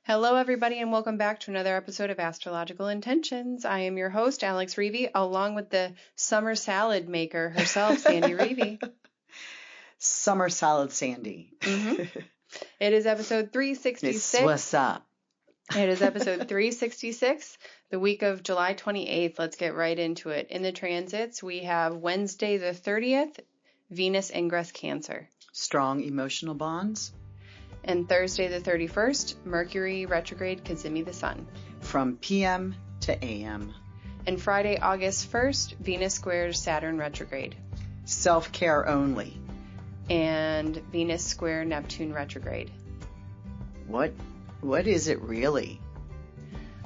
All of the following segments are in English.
Hello, everybody, and welcome back to another episode of Astrological Intentions. I am your host, Alex Reevy, along with the summer salad maker herself, Sandy Reevy. Summer salad Sandy. Mm-hmm. It is episode 366. What's up? It is episode 366, the week of July 28th. Let's get right into it. In the transits, we have Wednesday the 30th, Venus ingress Cancer. Strong emotional bonds. And Thursday the 31st, Mercury retrograde cazimi the Sun. From PM to AM. And Friday, August 1st, Venus squares Saturn retrograde. Self-care only. And Venus square Neptune retrograde. What is it really?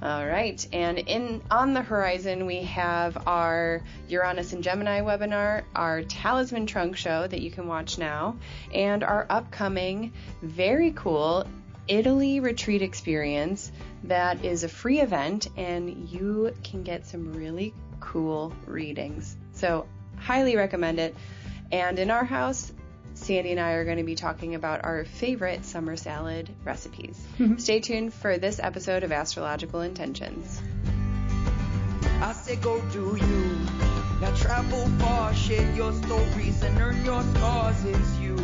All right. And on the horizon, we have our Uranus and Gemini webinar, our Talisman trunk show that you can watch now, and our upcoming very cool Italy retreat experience that is a free event, and you can get some really cool readings. So highly recommend it. And in our house, Sandy and I are going to be talking about our favorite summer salad recipes. Stay tuned for this episode of Astrological Intentions. I say go do you. Now travel far, share your stories and earn your scars. It's you.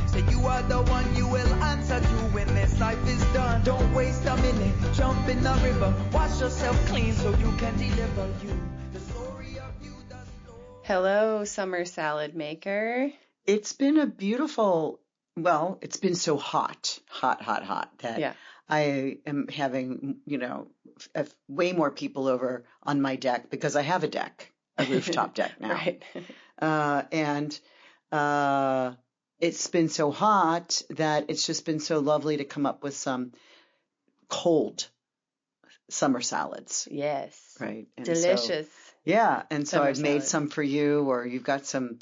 Say you are the one you will answer to when this life is done. Don't waste a minute, jump in the river. Wash yourself clean so you can deliver you. The story of you, the story. Hello, summer salad maker. It's been a beautiful, it's been so hot that I am having, way more people over on my deck because I have a rooftop deck now. Right. And it's been so hot that it's just been so lovely to come up with some cold summer salads. Yes. Right. And delicious. And so Summer I've made salad. some for you, or you've got some.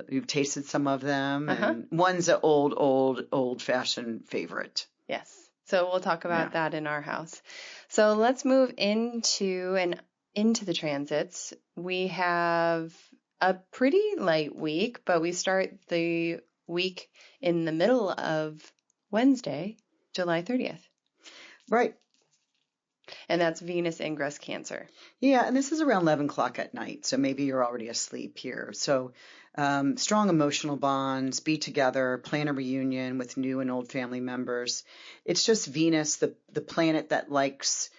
You've tasted some of them, and one's an old-fashioned favorite. Yes. So we'll talk about that in our house. So let's move into the transits. We have a pretty light week, but we start the week in the middle of Wednesday, July 30th. Right. And that's Venus ingress Cancer. Yeah, and this is around 11 o'clock at night, so maybe you're already asleep here. So strong emotional bonds, be together, plan a reunion with new and old family members. It's just Venus, the planet that likes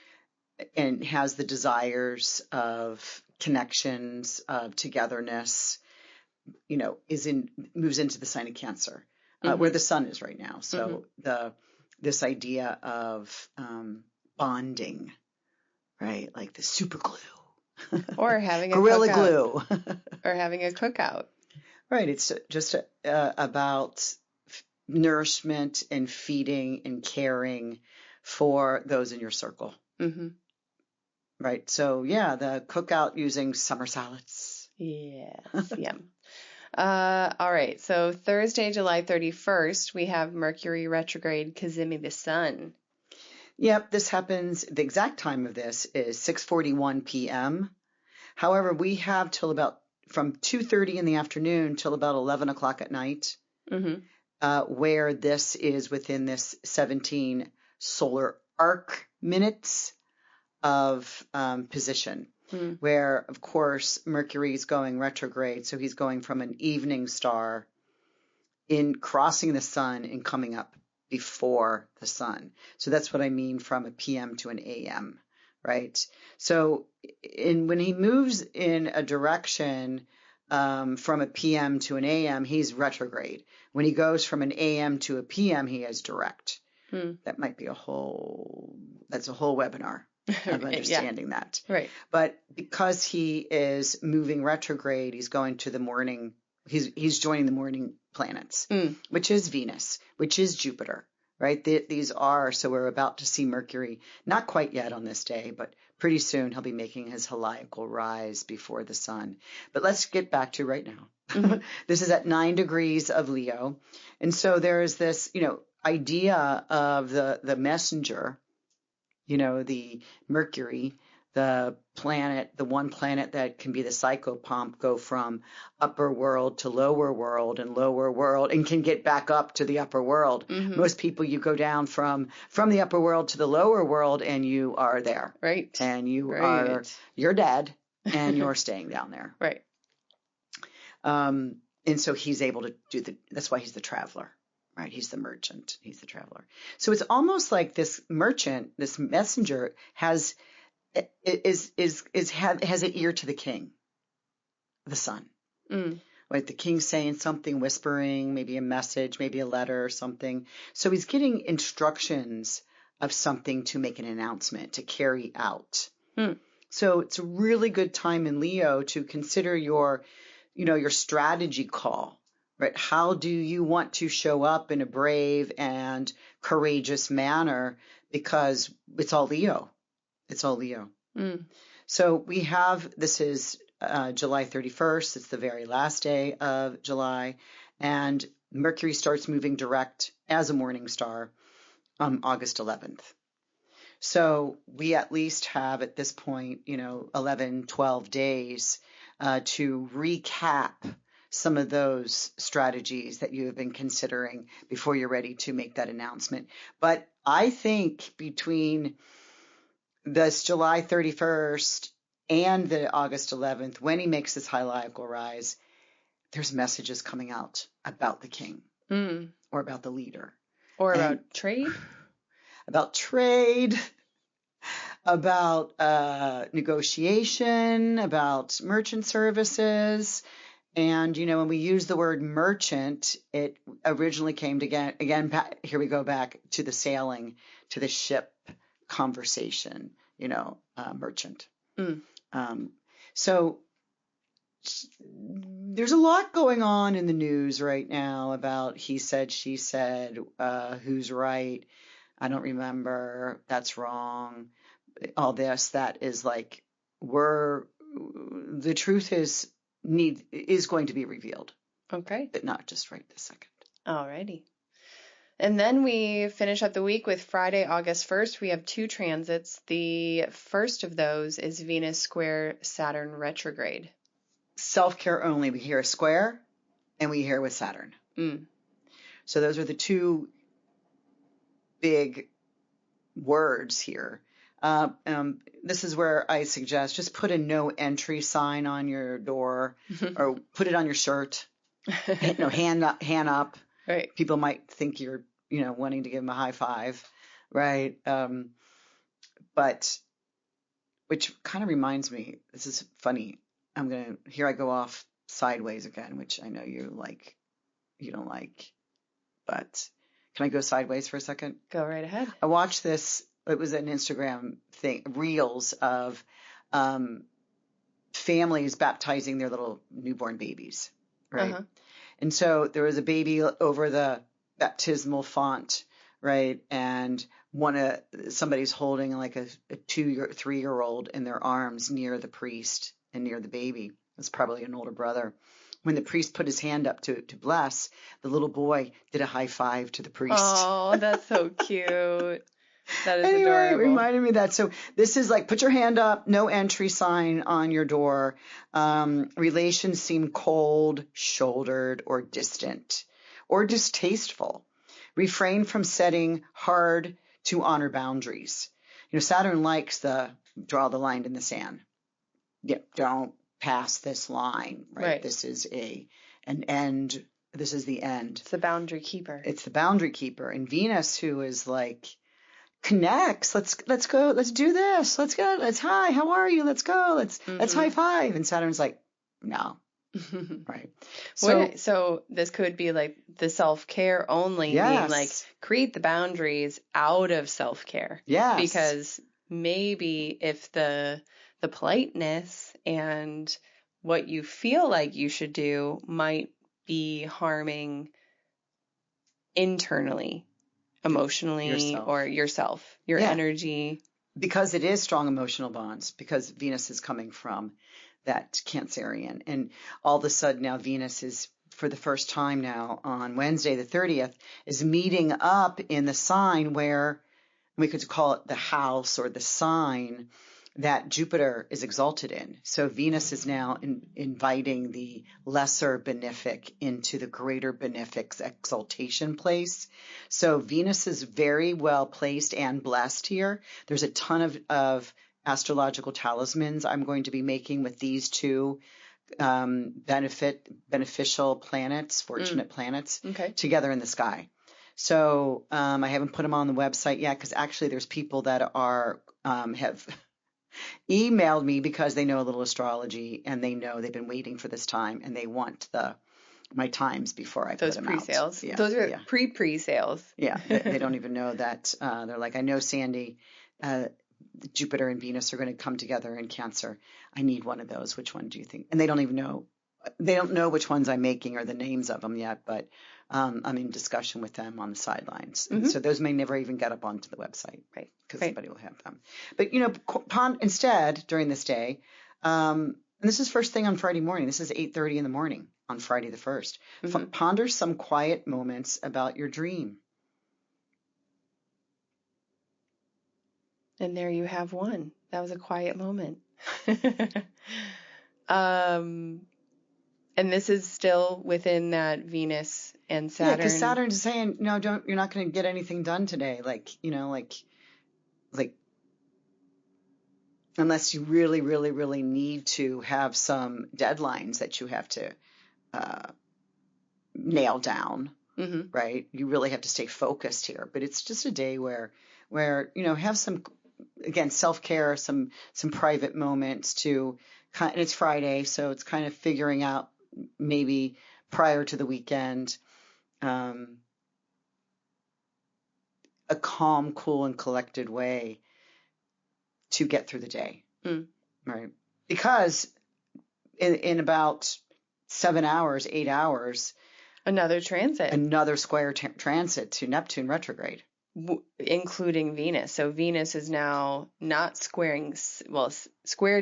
and has the desires of connections, of togetherness, moves into the sign of Cancer, where the sun is right now. So this idea of bonding, right? Like the super glue. Or having a Gorilla cookout. glue. Or having a cookout. Right. It's just about nourishment and feeding and caring for those in your circle. Mm-hmm. Right. So, the cookout using summer salads. Yes. Yum. All right. So Thursday, July 31st, we have Mercury retrograde cazimi the Sun. Yep, this happens, the exact time of this is 6:41 p.m. However, we have till about from 2:30 in the afternoon till about 11 o'clock at night, where this is within this 17 solar arc minutes of position, where, of course, Mercury is going retrograde. So he's going from an evening star in crossing the sun and coming up before the sun. So that's what I mean from a PM to an AM, right? So when he moves in a direction from a PM to an AM, he's retrograde. When he goes from an AM to a PM, he is direct. That might be that's a whole webinar of understanding that. Right. But because he is moving retrograde, he's going to the morning. He's joining the morning planets, which is Venus, which is Jupiter, right? These are, so we're about to see Mercury, not quite yet on this day, but pretty soon he'll be making his heliacal rise before the sun. But let's get back to right now. This is at 9 degrees of Leo. And so there is this, idea of the messenger, the Mercury, the one planet that can be the psychopomp, go from upper world to lower world and can get back up to the upper world. Most people, you go down from the upper world to the lower world and you are there. Right. And you're dead and you're staying down there. Right. And so he's able to that's why he's the traveler, right? He's the merchant. He's the traveler. So it's almost like this merchant, this messenger has an ear to the king, the sun. Right? The king's saying something, whispering, maybe a message, maybe a letter or something. So he's getting instructions of something to make an announcement, to carry out. So it's a really good time in Leo to consider your strategy call, right? How do you want to show up in a brave and courageous manner? Because it's all Leo. It's all Leo. So we have, this is July 31st. It's the very last day of July. And Mercury starts moving direct as a morning star August 11th. So we at least have at this point, 11, 12 days to recap some of those strategies that you have been considering before you're ready to make that announcement. But I think between this July 31st and the August 11th, when he makes this hierarchical rise, there's messages coming out about the king or about the leader. Or about trade? About trade, about negotiation, about merchant services. And, when we use the word merchant, it originally came to, again, here we go back to the sailing, to the ship conversation, merchant. So there's a lot going on in the news right now about he said, she said, who's right. I don't remember. That's wrong. All this, that is like, the truth is going to be revealed. Okay. But not just right this second. Alrighty. And then we finish up the week with Friday, August 1st. We have 2 transits. The first of those is Venus square Saturn retrograde. Self-care only. We hear a square and we hear with Saturn. So those are the 2 big words here. This is where I suggest just put a no entry sign on your door or put it on your shirt. Hand up. Right. People might think you're, wanting to give them a high five. Right. But which kind of reminds me, this is funny. Here I go off sideways again, which I know you don't like, but can I go sideways for a second? Go right ahead. I watched this. It was an Instagram thing, reels of families baptizing their little newborn babies, right? And so there was a baby over the baptismal font, right? And somebody's holding like a 3-year-old in their arms near the priest and near the baby. It's probably an older brother. When the priest put his hand up to bless, the little boy did a high five to the priest. Oh, that's so cute. That is adorable. It reminded me of that. So this is like, put your hand up, no entry sign on your door. Relations seem cold, shouldered, or distant, or distasteful. Refrain from setting hard to honor boundaries. Saturn likes draw the line in the sand. Yeah, don't pass this line, right? This is an end. This is the end. It's the boundary keeper. It's the boundary keeper. And Venus, who is like, connects. Let's go. Let's do this. Let's hi. How are you? Let's go. Let's high five. And Saturn's like, no. Right. So this could be like the self-care only, being like, create the boundaries out of self-care. Yes. Because maybe if the politeness and what you feel like you should do might be harming internally, emotionally, or yourself, your energy. Because it is strong emotional bonds, because Venus is coming from that Cancerian. And all of a sudden now Venus is, for the first time now on Wednesday the 30th, is meeting up in the sign where we could call it the house or the sign that Jupiter is exalted in. So Venus is now inviting the lesser benefic into the greater benefic's exaltation place. So Venus is very well placed and blessed here. There's a ton of astrological talismans I'm going to be making with these two beneficial planets, fortunate planets, together in the sky. So I haven't put them on the website yet because actually there's people that are have emailed me because they know a little astrology and they know they've been waiting for this time and they want my times before I put them pre-sales. out. Yeah, those are pre-sales. Yeah, they don't even know that. They're like, I know, Sandy, Jupiter and Venus are going to come together in Cancer. I need one of those. Which one do you think? And they don't even know. They don't know which ones I'm making or the names of them yet, but I'm in discussion with them on the sidelines. And so those may never even get up onto the website, right? Because somebody will have them. But, instead, during this day, and this is first thing on Friday morning. This is 8:30 in the morning on Friday the 1st. Ponder some quiet moments about your dream. And there you have one. That was a quiet moment. And this is still within that Venus and Saturn. Yeah, because Saturn is saying, no, you're not going to get anything done today. Like, unless you really, really, really need to have some deadlines that you have to nail down, right? You really have to stay focused here. But it's just a day where have some, again, self-care, some private moments to, and it's Friday, so it's kind of figuring out maybe prior to the weekend, a calm, cool, and collected way to get through the day, right? Because in about 7 hours, 8 hours, another square transit to Neptune retrograde. Including Venus. So Venus is now not squared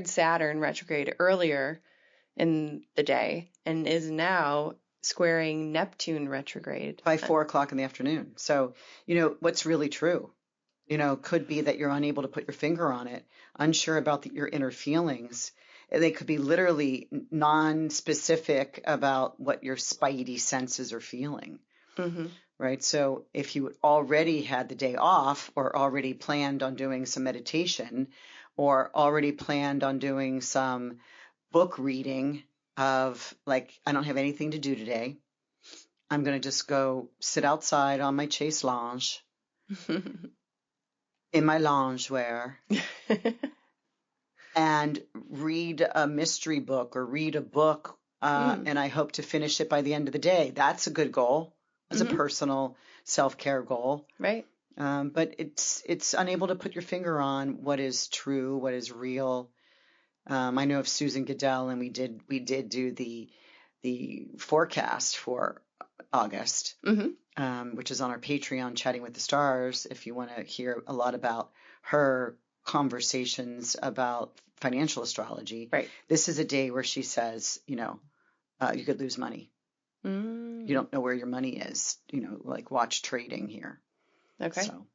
Saturn retrograde earlier in the day and is now squaring Neptune retrograde by 4:00 in the afternoon. So, what's really true, could be that you're unable to put your finger on it, unsure about your inner feelings. They could be literally non-specific about what your spidey senses are feeling. Right. So if you already had the day off or already planned on doing some meditation or already planned on doing some book reading of like, I don't have anything to do today. I'm going to just go sit outside on my chaise lounge in my loungewear and read a mystery book or read a book. And I hope to finish it by the end of the day. That's a good goal. As a personal self-care goal. Right. But it's unable to put your finger on what is true, what is real. I know of Susan Goodell, and we did do the forecast for August, which is on our Patreon, Chatting with the Stars, if you want to hear a lot about her conversations about financial astrology. Right. This is a day where she says, you could lose money. You don't know where your money is, like watch trading here. Okay. So,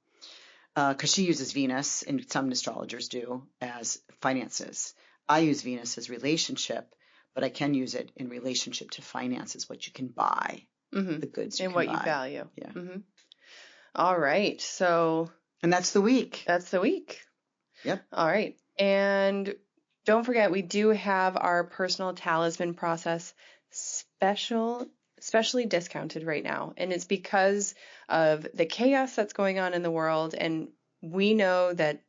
because she uses Venus, and some astrologers do, as finances. I use Venus as relationship, but I can use it in relationship to finances, what you can buy, the goods you and can buy. And what you value. Yeah. All right. So. And that's the week. Yep. All right. And don't forget, we do have our personal talisman process especially discounted right now. And it's because of the chaos that's going on in the world. And we know that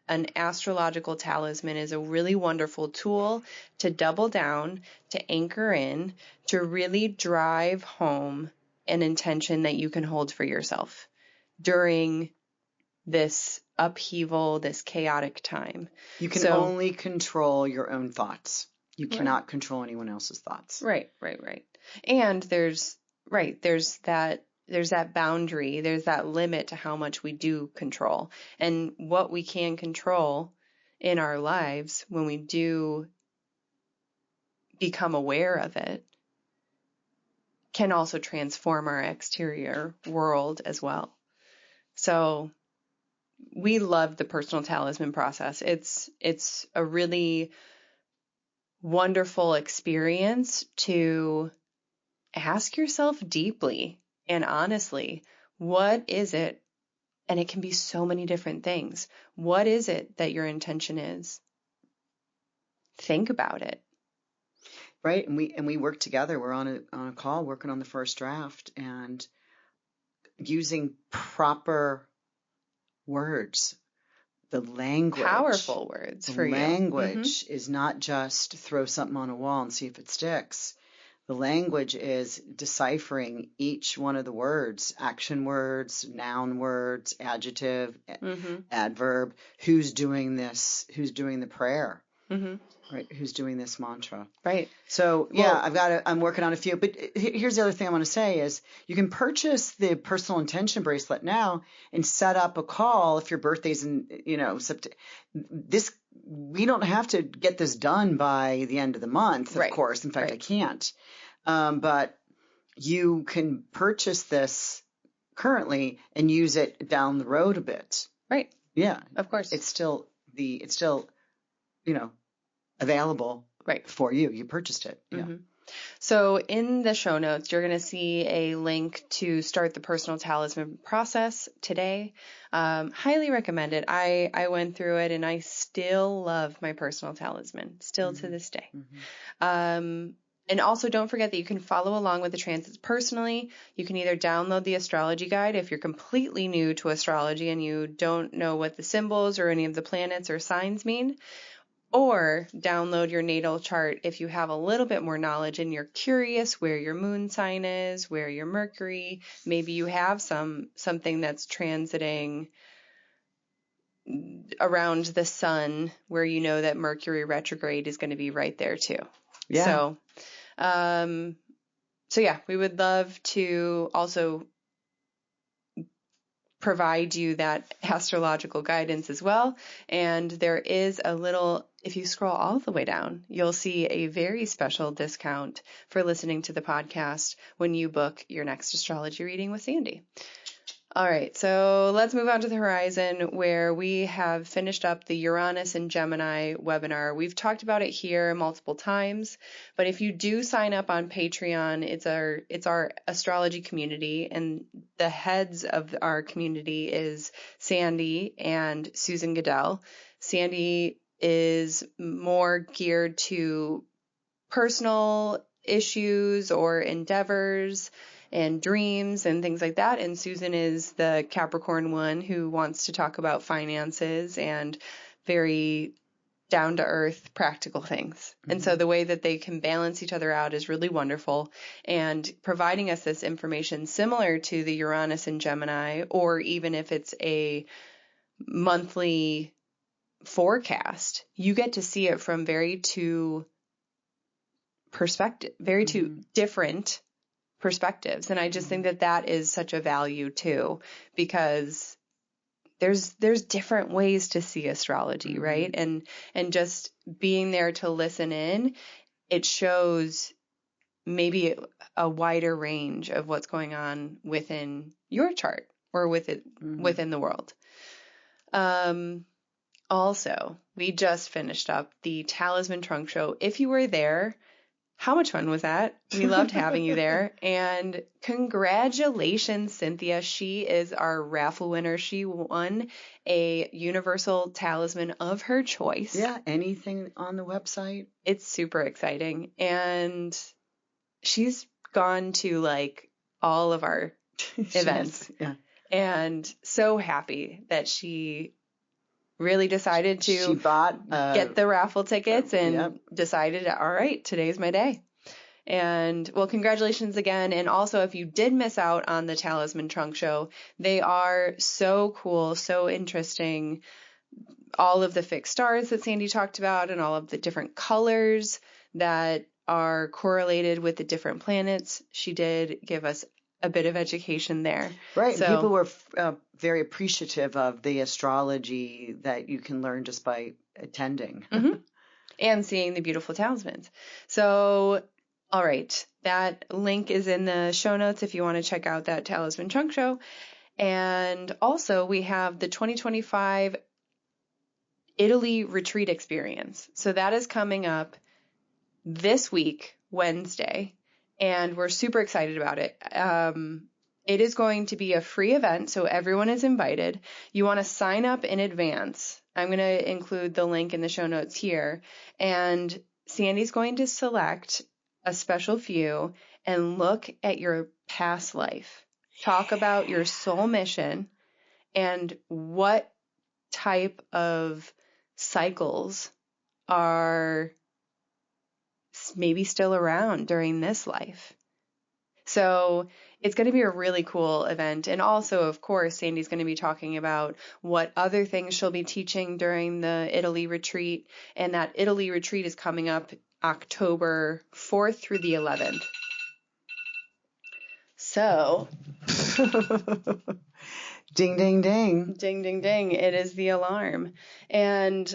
an astrological talisman is a really wonderful tool to double down, to anchor in, to really drive home an intention that you can hold for yourself during this upheaval, this chaotic time. You can only control your own thoughts. You cannot control anyone else's thoughts. Right. And there's that boundary, there's that limit to how much we do control. And what we can control in our lives when we do become aware of it can also transform our exterior world as well. So we love the personal talisman process. It's a really wonderful experience to ask yourself deeply and honestly, what is it? And it can be so many different things. What is it that your intention is? Think about it. Right. And we work together. We're on a call working on the first draft and using proper words. The language. Powerful words for you. The language is not just throw something on a wall and see if it sticks. The language is deciphering each one of the words, action words, noun words, adjective, adverb, who's doing this, who's doing the prayer, right? Who's doing this mantra. Right. So, yeah, I'm working on a few. But here's the other thing I want to say is you can purchase the personal intention bracelet now and set up a call if your birthday's in, September. We don't have to get this done by the end of the month, of course. In fact, I can't. But you can purchase this currently and use it down the road a bit. Right. Yeah. Of course. It's still available for you. You purchased it. Yeah. So in the show notes, you're going to see a link to start the personal talisman process today. Highly recommend it. I went through it and I still love my personal talisman, still to this day. And also don't forget that you can follow along with the transits personally. You can either download the astrology guide if you're completely new to astrology and you don't know what the symbols or any of the planets or signs mean, or download your natal chart if you have a little bit more knowledge and you're curious where your moon sign is, where your Mercury, maybe you have something that's transiting around the sun where you know that Mercury retrograde is going to be right there too. Yeah. So yeah, we would love to also provide you that astrological guidance as well. And there is a little, if you scroll all the way down, you'll see a very special discount for listening to the podcast when you book your next astrology reading with Sandy. All right, so let's move on to the horizon where we have finished up the Uranus and Gemini webinar. We've talked about it here multiple times, but if you do sign up on Patreon, it's our astrology community, and the heads of our community is Sandy and Susan Goodell. Sandy is more geared to personal issues or endeavors and dreams and things like that. And Susan is the Capricorn one who wants to talk about finances and very down-to-earth practical things. And so the way that they can balance each other out is really wonderful. And providing us this information similar to the Uranus and Gemini, or even if it's a monthly forecast, you get to see it from very two different perspectives. And I just think that is such a value too, because there's different ways to see astrology, right? And just being there to listen in, it shows maybe a wider range of what's going on within your chart or within the world. Also, we just finished up the Talisman Trunk Show. If you were there, how much fun was that? We loved having you there. And congratulations, Cynthia. She is our raffle winner. She won a universal talisman of her choice. Yeah, anything on the website. It's super exciting. And she's gone to all of our events. Yeah. And so happy that she really decided to get the raffle tickets and decided, all right, today's my day. And well, congratulations again. And also, if you did miss out on the Talisman Trunk Show, they are so cool, so interesting. All of the fixed stars that Sandy talked about and all of the different colors that are correlated with the different planets. She did give us a bit of education there. Right. So, people were very appreciative of the astrology that you can learn just by attending. And seeing the beautiful talismans. So, all right. That link is in the show notes if you want to check out that Talisman Trunk Show. And also we have the 2025 Italy retreat experience. So that is coming up this week, Wednesday, and we're super excited about it. It is going to be a free event, so everyone is invited. You want to sign up in advance. I'm going to include the link in the show notes here. And Sandy's going to select a special few and look at your past life. Talk about your soul mission and what type of cycles are maybe still around during this life. So it's going to be a really cool event. And also, of course, Sandy's going to be talking about what other things she'll be teaching during the Italy retreat. And that Italy retreat is coming up October 4th through the 11th. So... Ding, ding, ding. Ding, ding, ding. It is the alarm. And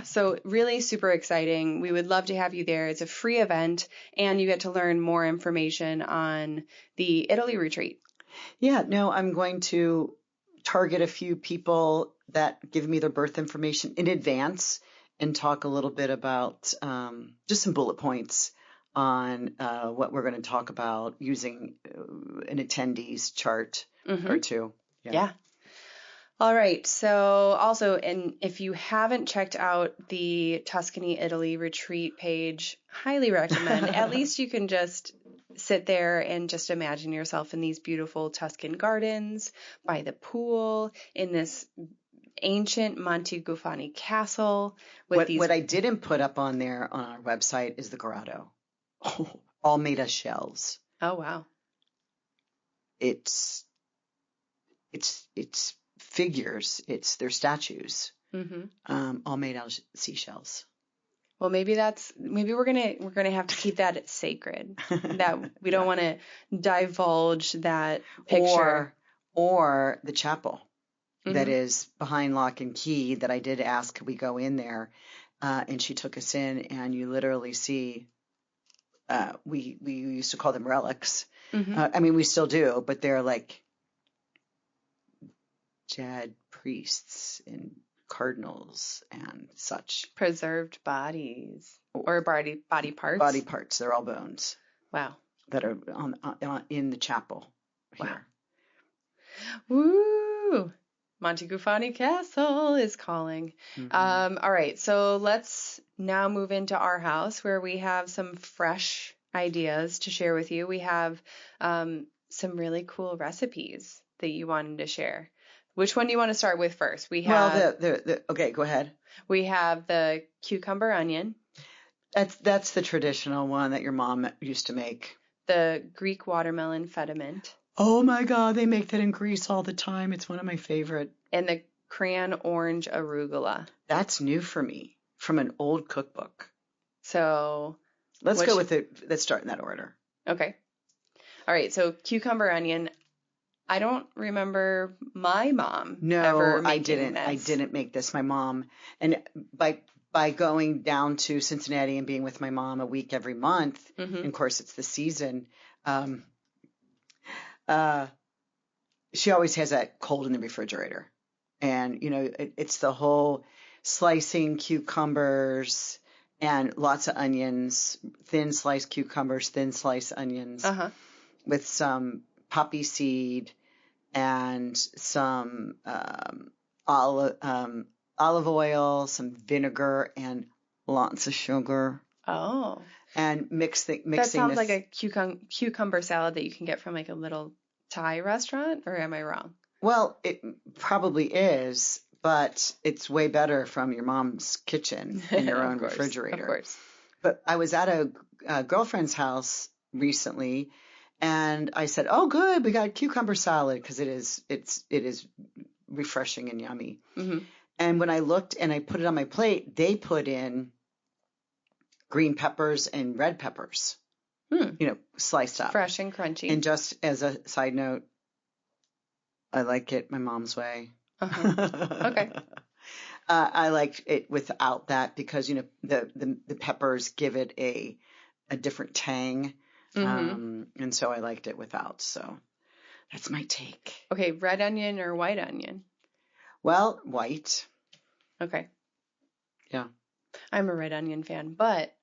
so really super exciting. We would love to have you there. It's a free event, and you get to learn more information on the Italy retreat. Yeah, no, I'm going to target a few people that give me their birth information in advance and talk a little bit about just some bullet points on what we're going to talk about using an attendee's chart or two. Yeah. All right. So also, and if you haven't checked out the Tuscany, Italy retreat page, highly recommend. At least you can just sit there and just imagine yourself in these beautiful Tuscan gardens, by the pool, in this ancient Monteguffani castle. What I didn't put up on there on our website is the grotto. All made of shells. Oh, wow. It's figures. They're statues, all made out of seashells. Well, maybe we're gonna have to keep that sacred. That we don't want to divulge that picture. Or the chapel that is behind lock and key. That I did ask, could we go in there? And she took us in, and you literally see. We used to call them relics. I mean, we still do, but they're like dead priests and cardinals and such. Preserved bodies or body parts. Body parts. They're all bones. Wow. That are on in the chapel here. Wow. Woo! Monteguffani Castle is calling. All right, so let's now move into our house where we have some fresh ideas to share with you. We have some really cool recipes that you wanted to share. Which one do you want to start with first? We have okay, go ahead. We have the cucumber onion. That's the traditional one that your mom used to make. The Greek watermelon feta mint. Oh my God, they make that in Greece all the time. It's one of my favorite. And the Cran-Orange-Arugula. That's new for me from an old cookbook. So let's go with it. Let's start in that order. Okay. All right. So cucumber onion. I don't remember my mom ever making this. I didn't make this. My mom, and by going down to Cincinnati and being with my mom a week every month, and of course it's the season. She always has that cold in the refrigerator. And, it's the whole slicing cucumbers and lots of onions, thin sliced cucumbers, thin sliced onions with some poppy seed and some olive oil, some vinegar, and lots of sugar. Oh. And mixing. That sounds like a cucumber salad that you can get from like a little Thai restaurant, or am I wrong? Well, it probably is, but it's way better from your mom's kitchen in your own refrigerator. Of course. But I was at a girlfriend's house recently, and I said, "Oh, good, we got cucumber salad," because it is refreshing and yummy. And when I looked and I put it on my plate, they put in green peppers and red peppers, sliced up. Fresh and crunchy. And just as a side note, I like it my mom's way. Okay. I like it without that because, the peppers give it a different tang. And so I liked it without. So That's my take. Okay, red onion or white onion? Well, white. Okay. Yeah. I'm a red onion fan, but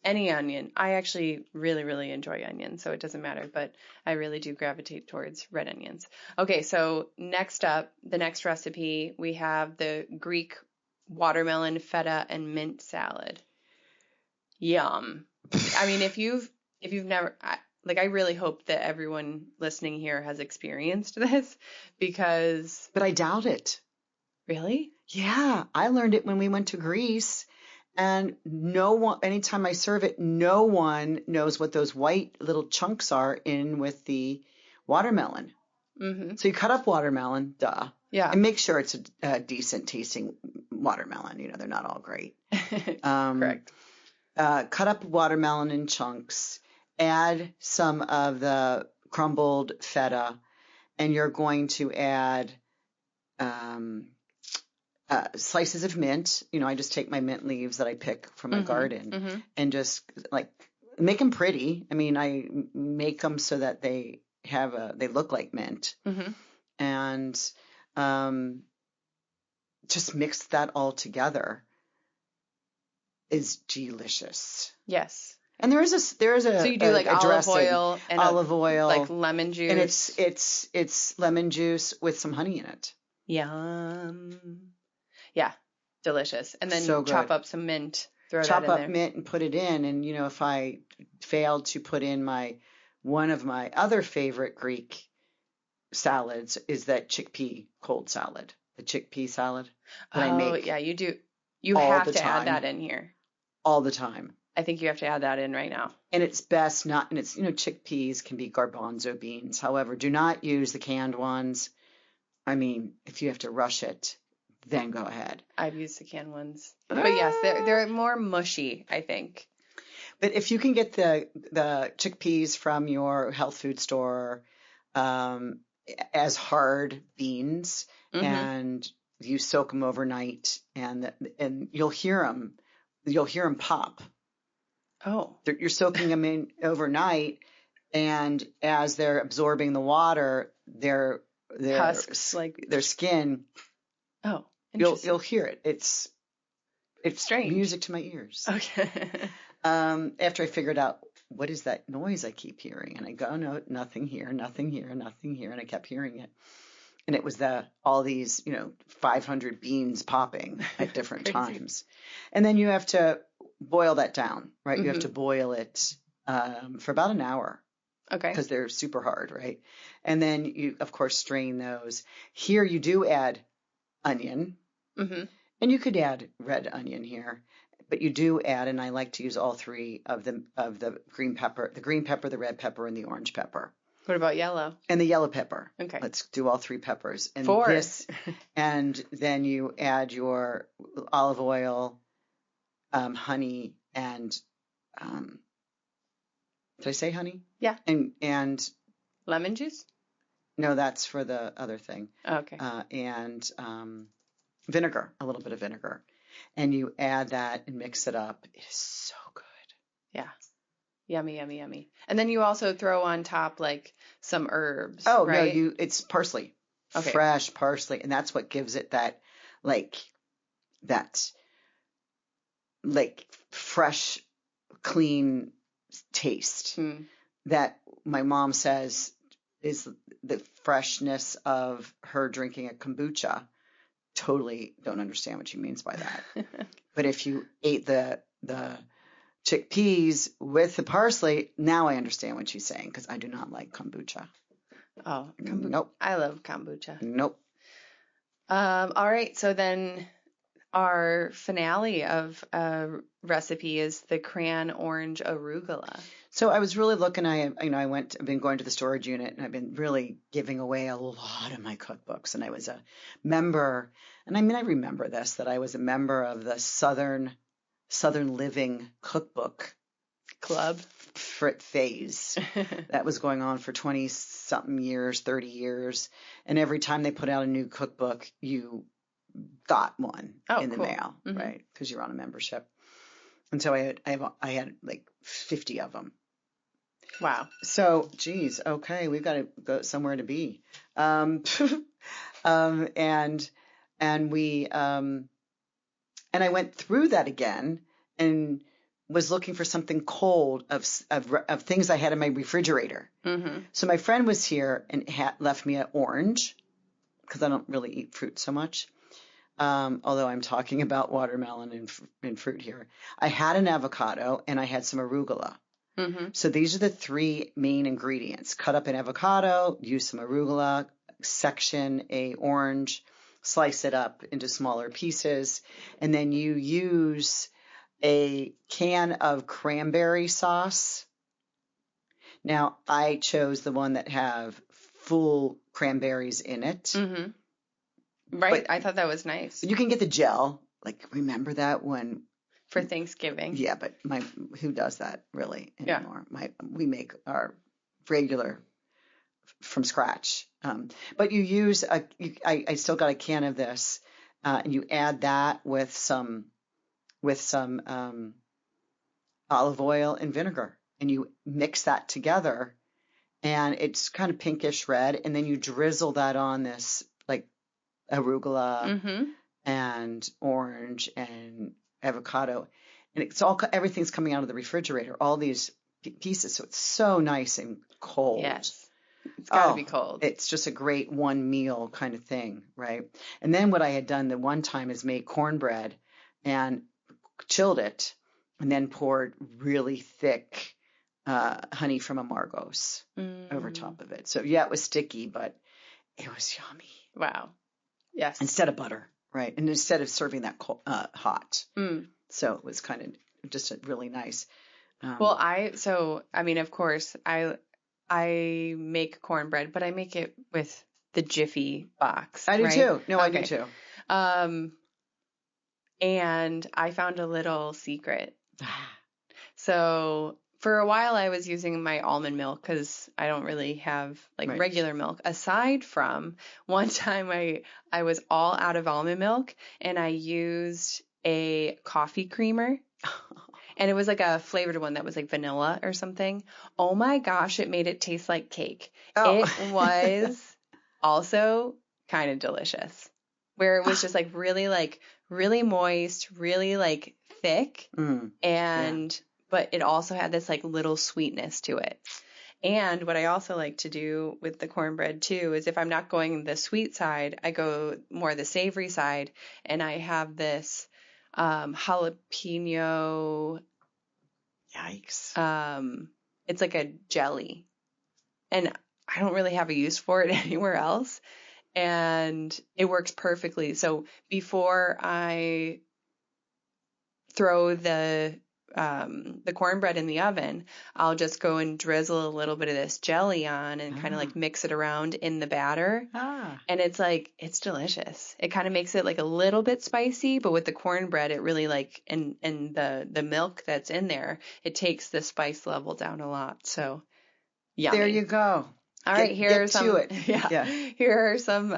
any onion. I actually really, really enjoy onions, so it doesn't matter, but I really do gravitate towards red onions. Okay, so next up, the next recipe, we have the Greek watermelon, feta, and mint salad. Yum. I mean, if you've never, I really hope that everyone listening here has experienced this because. But I doubt it. Really? Yeah, I learned it when we went to Greece, and no one, anytime I serve it, no one knows what those white little chunks are in with the watermelon. Mm-hmm. So you cut up watermelon, duh. Yeah. And make sure it's a decent tasting watermelon. They're not all great. Correct. Cut up watermelon in chunks, add some of the crumbled feta, and you're going to add slices of mint. I just take my mint leaves that I pick from my garden and just make them pretty. I mean, I make them so that they look like mint, and just mix that all together. Is delicious. Yes. And there is a so you do olive oil and olive oil, like lemon juice, and it's lemon juice with some honey in it. Yum. Yeah, delicious. And then So chop good. up some mint, throw Chop that in up there. mint and put it in. And if I failed to put in one of my other favorite Greek salads is that chickpea cold salad, the chickpea salad that I make. Oh yeah, you do. You have to add that in here. All the time. I think you have to add that in right now. And it's best not, and it's, chickpeas can be garbanzo beans. However, do not use the canned ones. I mean, if you have to rush it, then go ahead. I've used the canned ones. But yes, they're more mushy, I think. But if you can get the chickpeas from your health food store as hard beans and you soak them overnight and you'll hear them pop. Oh. You're soaking them in overnight, and as they're absorbing the water, their husks, their skin. Oh, you'll hear it. It's strange music to my ears. Okay. After I figured out what is that noise I keep hearing, and I go, no, nothing here, nothing here, nothing here, and I kept hearing it. And it was all these, 500 beans popping at different times. And then you have to boil that down, right? You have to boil it for about an hour. Okay. Because they're super hard, right? And then you, of course, strain those. Here you do add onion. And you could add red onion here. But you do add, and I like to use all three of the green pepper, the red pepper, and the orange pepper. What about yellow? And the yellow pepper. Okay. Let's do all three peppers. And 4. And then you add your olive oil, honey, and did I say honey? Yeah. And lemon juice? No, that's for the other thing. Oh, okay. And vinegar, a little bit of vinegar. And you add that and mix it up. It is so good. Yeah. Yummy, yummy, yummy. And then you also throw on top some herbs. Oh, right? No, it's parsley. Okay. Fresh parsley. And that's what gives it that fresh, clean taste that my mom says is the freshness of her drinking a kombucha. Totally don't understand what she means by that. But if you ate the chickpeas with the parsley, now I understand what she's saying, because I do not like kombucha. Oh, kombucha. Nope. I love kombucha. Nope. All right. So then our finale of recipe is the Cran-Orange-Arugula. So I was really looking. I've been going to the storage unit, and I've been really giving away a lot of my cookbooks. And I was a member, and I remember this, that I was a member of the Southern Living Cookbook Club phase that was going on for 20-something years, 30 years. And every time they put out a new cookbook, you got one in the mail, right? Because you're on a membership. And so I had 50 of them. Wow. So, geez, okay, we've got to go somewhere to be. And I went through that again and was looking for something cold of things I had in my refrigerator. Mm-hmm. So my friend was here and left me an orange because I don't really eat fruit so much. Although I'm talking about watermelon and fruit here. I had an avocado and I had some arugula. Mm-hmm. So these are the three main ingredients. Cut up an avocado, use some arugula, section a orange, slice it up into smaller pieces, and then you use a can of cranberry sauce. Now, I chose the one that have full cranberries in it. Mm-hmm. Right. But I thought that was nice. you can get the gel. Like, remember that when... For Thanksgiving. Yeah, but who does that really anymore? Yeah. We make our regular from scratch. But you use I still got a can of this, and you add that with some olive oil and vinegar, and you mix that together, and it's kind of pinkish red, and then you drizzle that on this like arugula mm-hmm. and orange and avocado, and everything's coming out of the refrigerator, all these pieces, so it's so nice and cold. Yes. It's got to be cold. It's just a great one meal kind of thing, right? And then what I had done the one time is make cornbread and chilled it and then poured really thick honey from Amargos over top of it. So, yeah, it was sticky, but it was yummy. Wow. Yes. Instead of butter, right? And instead of serving that hot. So it was kind of just really nice. Of course, I make cornbread, but I make it with the Jiffy box. I do right? too. No, okay. I do too. And I found a little secret. So for a while I was using my almond milk because I don't really have regular milk. Aside from one time I was all out of almond milk and I used a coffee creamer. And it was like a flavored one that was like vanilla or something. Oh my gosh, it made it taste like cake. Oh. It was also kind of delicious. Where it was just like really moist, really like thick. But it also had this like little sweetness to it. And what I also like to do with the cornbread too is if I'm not going the sweet side, I go more the savory side. And I have this jalapeno. Yikes. It's like a jelly. And I don't really have a use for it anywhere else. And it works perfectly. So before I throw the cornbread in the oven, I'll just go and drizzle a little bit of this jelly on and kind of like mix it around in the batter. And it's delicious. It kind of makes it like a little bit spicy, but with the cornbread, it really and the milk that's in there, it takes the spice level down a lot. So yummy. There you go. All right, here are some. Yeah. Here are some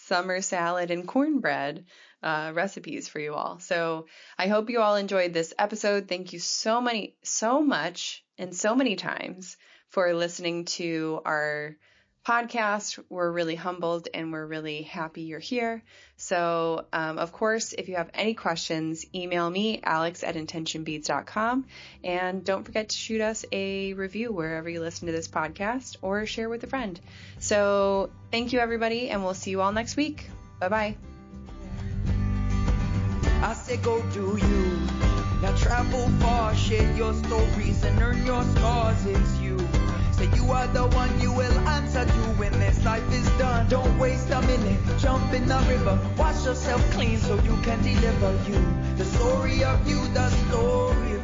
summer salad and cornbread recipes for you all. So I hope you all enjoyed this episode. Thank you so much, and so many times for listening to our podcast. We're really humbled and we're really happy you're here. So, of course, if you have any questions, email me, alex@intentionbeads.com. And don't forget to shoot us a review wherever you listen to this podcast or share with a friend. So thank you, everybody, and we'll see you all next week. Bye-bye. I say go do you. Now travel far, share your stories and earn your scars. It's you. Say you are the one, you will answer to when this life is done. Don't waste a minute, jump in the river. Wash yourself clean so you can deliver you. The story of you, the story